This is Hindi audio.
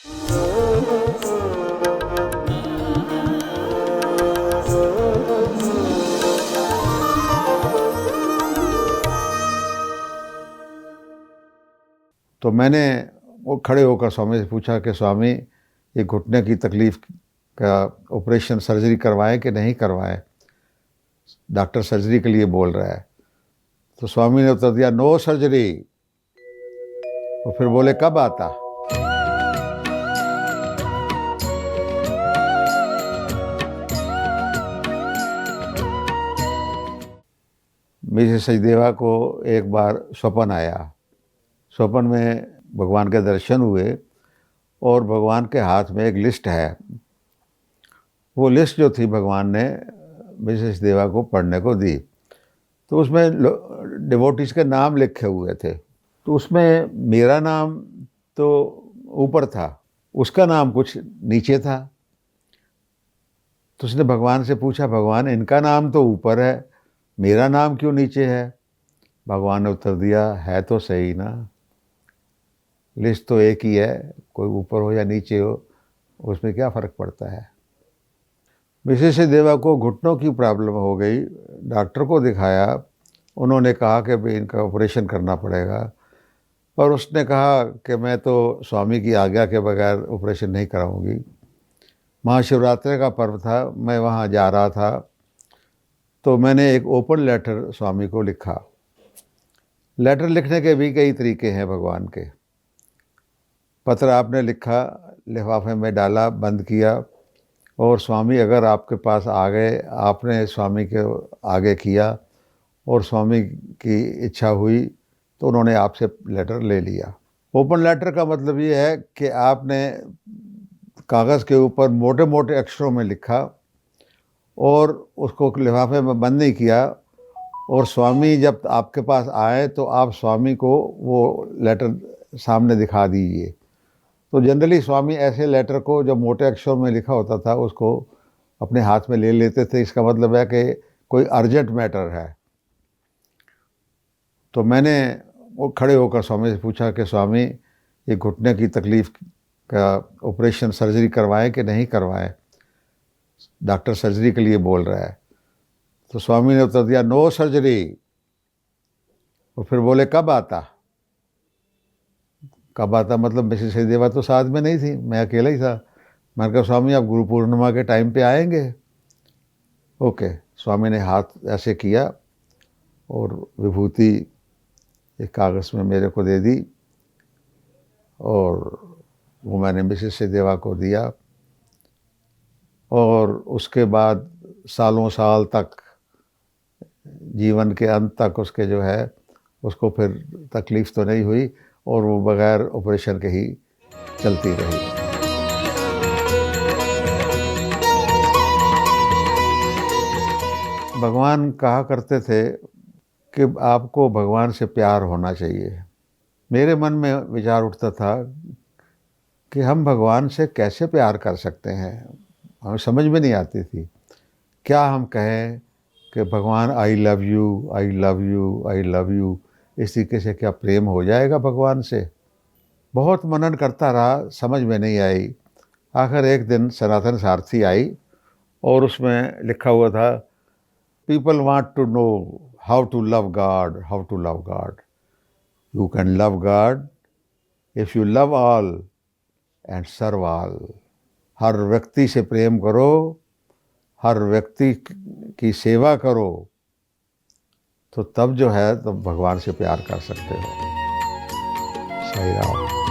तो मैंने वो खड़े होकर स्वामी से पूछा कि स्वामी, ये घुटने की तकलीफ़ का ऑपरेशन सर्जरी करवाएं कि नहीं करवाएं? डॉक्टर सर्जरी के लिए बोल रहा है। तो स्वामी ने उत्तर दिया, नो सर्जरी। और फिर बोले, कब आता? मिसेस सचदेवा को एक बार स्वप्न आया। स्वप्न में भगवान के दर्शन हुए और भगवान के हाथ में एक लिस्ट है। वो लिस्ट जो थी भगवान ने मिसेस सचदेवा को पढ़ने को दी। तो उसमें डिवोटीज़ के नाम लिखे हुए थे। तो उसमें मेरा नाम तो ऊपर था, उसका नाम कुछ नीचे था। तो उसने भगवान से पूछा, भगवान इनका नाम तो ऊपर है, मेरा नाम क्यों नीचे है? भगवान ने उत्तर दिया, है तो सही ना, लिस्ट तो एक ही है, कोई ऊपर हो या नीचे हो, उसमें क्या फ़र्क पड़ता है। मिसेस सचदेवा को घुटनों की प्रॉब्लम हो गई, डॉक्टर को दिखाया, उन्होंने कहा कि भाई इनका ऑपरेशन करना पड़ेगा, पर उसने कहा कि मैं तो स्वामी की आज्ञा के बगैर ऑपरेशन नहीं कराऊंगी। महाशिवरात्रि का पर्व था, मैं वहाँ जा रहा था, तो मैंने एक ओपन लेटर स्वामी को लिखा। लेटर लिखने के भी कई तरीके हैं भगवान के। पत्र आपने लिखा, लिफाफे में डाला, बंद किया, और स्वामी अगर आपके पास आ गए, आपने स्वामी के आगे किया और स्वामी की इच्छा हुई तो उन्होंने आपसे लेटर ले लिया। ओपन लेटर का मतलब ये है कि आपने कागज़ के ऊपर मोटे मोटे अक्षरों में लिखा और उसको लिफाफे में बंद नहीं किया, और स्वामी जब आपके पास आए तो आप स्वामी को वो लेटर सामने दिखा दीजिए। तो जनरली स्वामी ऐसे लेटर को जो मोटे अक्षरों में लिखा होता था उसको अपने हाथ में ले लेते थे। इसका मतलब है कि कोई अर्जेंट मैटर है। तो मैंने वो खड़े होकर स्वामी से पूछा कि स्वामी, ये घुटने की तकलीफ़ का ऑपरेशन सर्जरी करवाएं कि नहीं करवाएं? डॉक्टर सर्जरी के लिए बोल रहा है। तो स्वामी ने उत्तर दिया, नो सर्जरी। और फिर बोले, कब आता? कब आता मतलब मिसेस सचदेवा तो साथ में नहीं थी, मैं अकेला ही था। मैंने कहा, स्वामी आप गुरु पूर्णिमा के टाइम पे आएंगे? ओके। स्वामी ने हाथ ऐसे किया और विभूति एक कागज़ में मेरे को दे दी, और वो मैंने मिसेस सचदेवा को दिया। और उसके बाद सालों साल तक, जीवन के अंत तक उसके जो है उसको फिर तकलीफ़ तो नहीं हुई, और वो बग़ैर ऑपरेशन के ही चलती रही। भगवान कहा करते थे कि आपको भगवान से प्यार होना चाहिए। मेरे मन में विचार उठता था कि हम भगवान से कैसे प्यार कर सकते हैं, हमें समझ में नहीं आती थी। क्या हम कहें कि भगवान I love you, I love you, I love you, इस तरीके से क्या प्रेम हो जाएगा भगवान से? बहुत मनन करता रहा, समझ में नहीं आई। आखिर एक दिन सनातन सारथी आई और उसमें लिखा हुआ था, people want to know how to love God, how to love God. You can love God if you love all and serve all. हर व्यक्ति से प्रेम करो, हर व्यक्ति की सेवा करो, तो तब जो है तब भगवान से प्यार कर सकते हो। सही राम।